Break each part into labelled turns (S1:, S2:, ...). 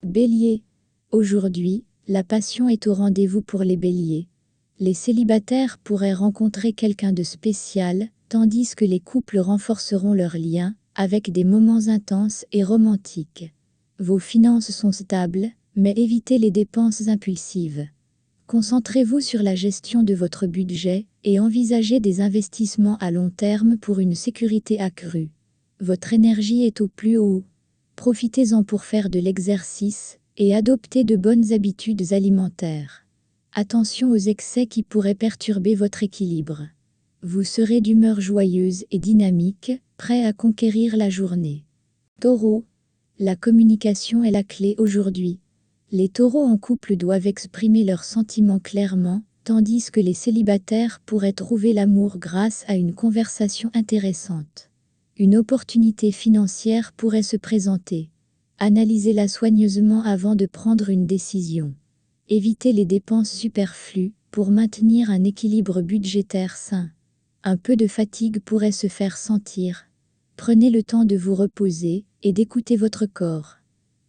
S1: Bélier. Aujourd'hui, la passion est au rendez-vous pour les béliers. Les célibataires pourraient rencontrer quelqu'un de spécial, tandis que les couples renforceront leurs liens, avec des moments intenses et romantiques. Vos finances sont stables, mais évitez les dépenses impulsives. Concentrez-vous sur la gestion de votre budget et envisagez des investissements à long terme pour une sécurité accrue. Votre énergie est au plus haut. Profitez-en pour faire de l'exercice et adopter de bonnes habitudes alimentaires. Attention aux excès qui pourraient perturber votre équilibre. Vous serez d'humeur joyeuse et dynamique, prêt à conquérir la journée. Taureau. La communication est la clé aujourd'hui. Les taureaux en couple doivent exprimer leurs sentiments clairement, tandis que les célibataires pourraient trouver l'amour grâce à une conversation intéressante. Une opportunité financière pourrait se présenter. Analysez-la soigneusement avant de prendre une décision. Évitez les dépenses superflues pour maintenir un équilibre budgétaire sain. Un peu de fatigue pourrait se faire sentir. Prenez le temps de vous reposer et d'écouter votre corps.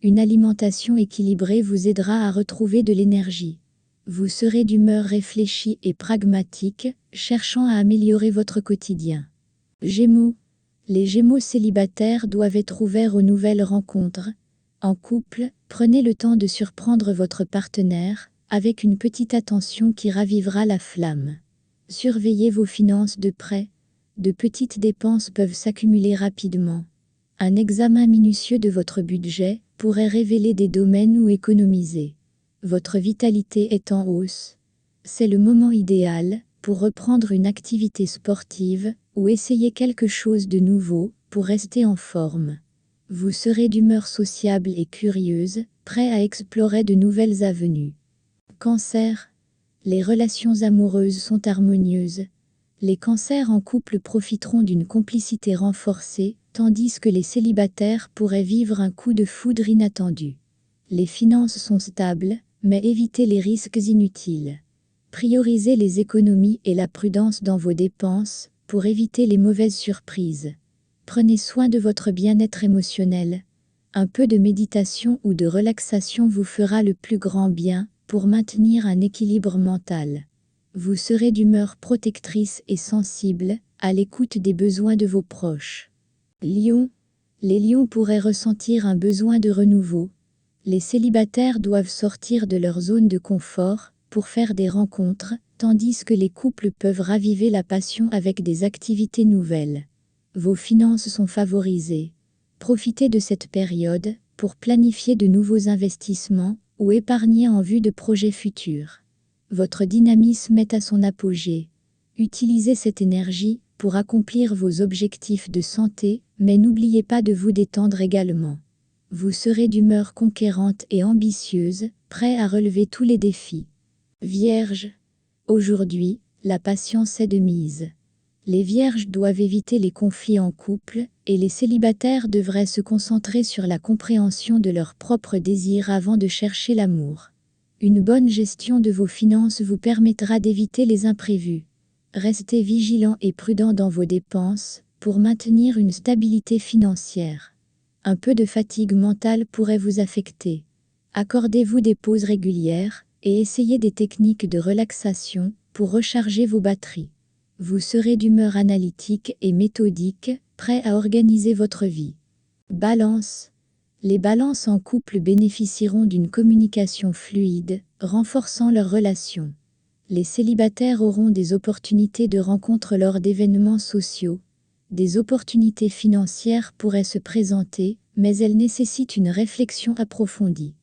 S1: Une alimentation équilibrée vous aidera à retrouver de l'énergie. Vous serez d'humeur réfléchie et pragmatique, cherchant à améliorer votre quotidien. Gémeaux. Les Gémeaux célibataires doivent être ouverts aux nouvelles rencontres. En couple, prenez le temps de surprendre votre partenaire, avec une petite attention qui ravivera la flamme. Surveillez vos finances de près. De petites dépenses peuvent s'accumuler rapidement. Un examen minutieux de votre budget pourrait révéler des domaines où économiser. Votre vitalité est en hausse. C'est le moment idéal pour reprendre une activité sportive ou essayer quelque chose de nouveau pour rester en forme. Vous serez d'humeur sociable et curieuse, prêt à explorer de nouvelles avenues. Cancer. Les relations amoureuses sont harmonieuses. Les cancers en couple profiteront d'une complicité renforcée, tandis que les célibataires pourraient vivre un coup de foudre inattendu. Les finances sont stables, mais évitez les risques inutiles. Priorisez les économies et la prudence dans vos dépenses pour éviter les mauvaises surprises. Prenez soin de votre bien-être émotionnel. Un peu de méditation ou de relaxation vous fera le plus grand bien pour maintenir un équilibre mental. Vous serez d'humeur protectrice et sensible, à l'écoute des besoins de vos proches. Lion. Les lions pourraient ressentir un besoin de renouveau. Les célibataires doivent sortir de leur zone de confort pour faire des rencontres, tandis que les couples peuvent raviver la passion avec des activités nouvelles. Vos finances sont favorisées. Profitez de cette période pour planifier de nouveaux investissements ou épargner en vue de projets futurs. Votre dynamisme est à son apogée. Utilisez cette énergie pour accomplir vos objectifs de santé, mais n'oubliez pas de vous détendre également. Vous serez d'humeur conquérante et ambitieuse, prêt à relever tous les défis. Vierge. Aujourd'hui, la patience est de mise. Les vierges doivent éviter les conflits en couple, et les célibataires devraient se concentrer sur la compréhension de leurs propres désirs avant de chercher l'amour. Une bonne gestion de vos finances vous permettra d'éviter les imprévus. Restez vigilant et prudent dans vos dépenses pour maintenir une stabilité financière. Un peu de fatigue mentale pourrait vous affecter. Accordez-vous des pauses régulières et essayez des techniques de relaxation pour recharger vos batteries. Vous serez d'humeur analytique et méthodique, prêt à organiser votre vie. Balance. Les balances en couple bénéficieront d'une communication fluide, renforçant leur relation. Les célibataires auront des opportunités de rencontre lors d'événements sociaux. Des opportunités financières pourraient se présenter, mais elles nécessitent une réflexion approfondie.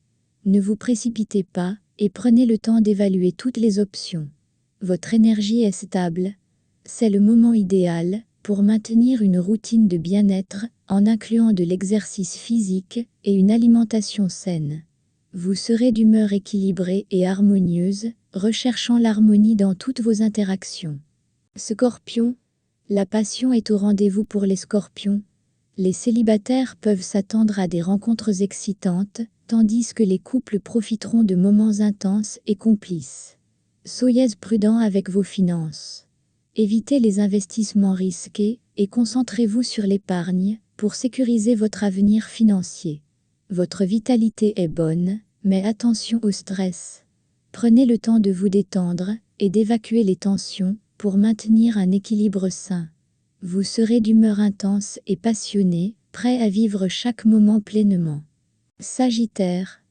S1: Ne vous précipitez pas et prenez le temps d'évaluer toutes les options. Votre énergie est stable. C'est le moment idéal pour maintenir une routine de bien-être en incluant de l'exercice physique et une alimentation saine. Vous serez d'humeur équilibrée et harmonieuse, recherchant l'harmonie dans toutes vos interactions. Scorpion. La passion est au rendez-vous pour les scorpions. Les célibataires peuvent s'attendre à des rencontres excitantes, tandis que les couples profiteront de moments intenses et complices. Soyez prudents avec vos finances. Évitez les investissements risqués et concentrez-vous sur l'épargne pour sécuriser votre avenir financier. Votre vitalité est bonne, mais attention au stress. Prenez le temps de vous détendre et d'évacuer les tensions pour maintenir un équilibre sain. Vous serez d'humeur intense et passionnée, prêt à vivre chaque moment pleinement. Sagittaire.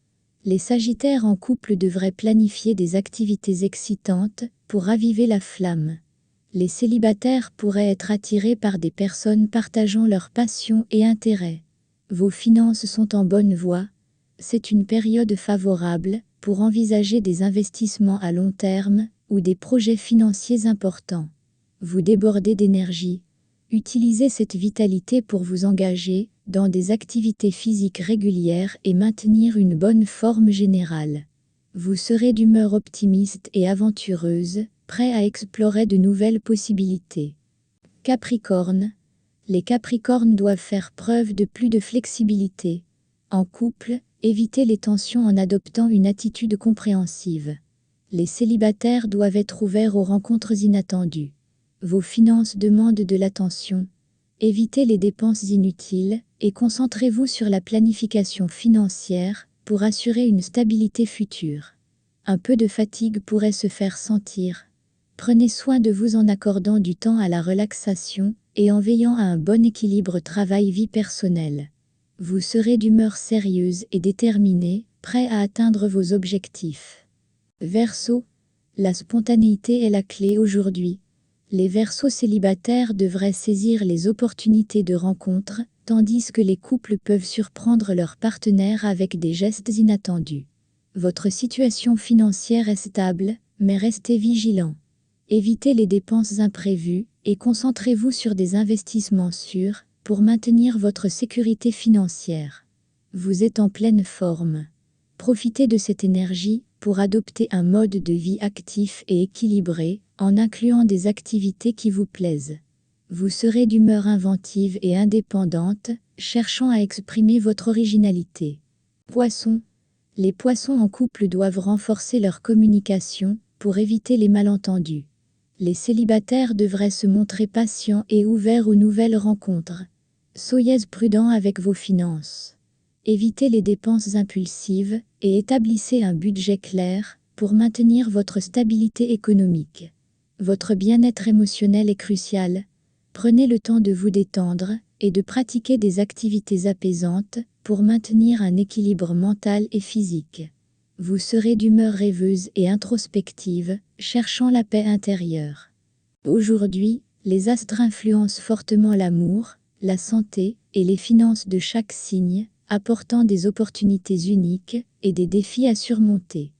S1: Les Sagittaires en couple devraient planifier des activités excitantes pour raviver la flamme. Les célibataires pourraient être attirés par des personnes partageant leurs passions et intérêts. Vos finances sont en bonne voie. C'est une période favorable pour envisager des investissements à long terme ou des projets financiers importants. Vous débordez d'énergie. Utilisez cette vitalité pour vous engager dans des activités physiques régulières et maintenir une bonne forme générale. Vous serez d'humeur optimiste et aventureuse, prêt à explorer de nouvelles possibilités. Capricorne. Les Capricornes doivent faire preuve de plus de flexibilité. En couple, évitez les tensions en adoptant une attitude compréhensive. Les célibataires doivent être ouverts aux rencontres inattendues. Vos finances demandent de l'attention. Évitez les dépenses inutiles et concentrez-vous sur la planification financière pour assurer une stabilité future. Un peu de fatigue pourrait se faire sentir. Prenez soin de vous en accordant du temps à la relaxation et en veillant à un bon équilibre travail-vie personnelle. Vous serez d'humeur sérieuse et déterminée, prêt à atteindre vos objectifs. Verseau. La spontanéité est la clé aujourd'hui. Les Verseaux célibataires devraient saisir les opportunités de rencontre, tandis que les couples peuvent surprendre leur partenaire avec des gestes inattendus. Votre situation financière est stable, mais restez vigilant. Évitez les dépenses imprévues et concentrez-vous sur des investissements sûrs pour maintenir votre sécurité financière. Vous êtes en pleine forme. Profitez de cette énergie pour adopter un mode de vie actif et équilibré, en incluant des activités qui vous plaisent. Vous serez d'humeur inventive et indépendante, cherchant à exprimer votre originalité. Poissons. Les poissons en couple doivent renforcer leur communication pour éviter les malentendus. Les célibataires devraient se montrer patients et ouverts aux nouvelles rencontres. Soyez prudents avec vos finances. Évitez les dépenses impulsives et établissez un budget clair pour maintenir votre stabilité économique. Votre bien-être émotionnel est crucial. Prenez le temps de vous détendre et de pratiquer des activités apaisantes pour maintenir un équilibre mental et physique. Vous serez d'humeur rêveuse et introspective, cherchant la paix intérieure. Aujourd'hui, les astres influencent fortement l'amour, la santé et les finances de chaque signe, apportant des opportunités uniques et des défis à surmonter.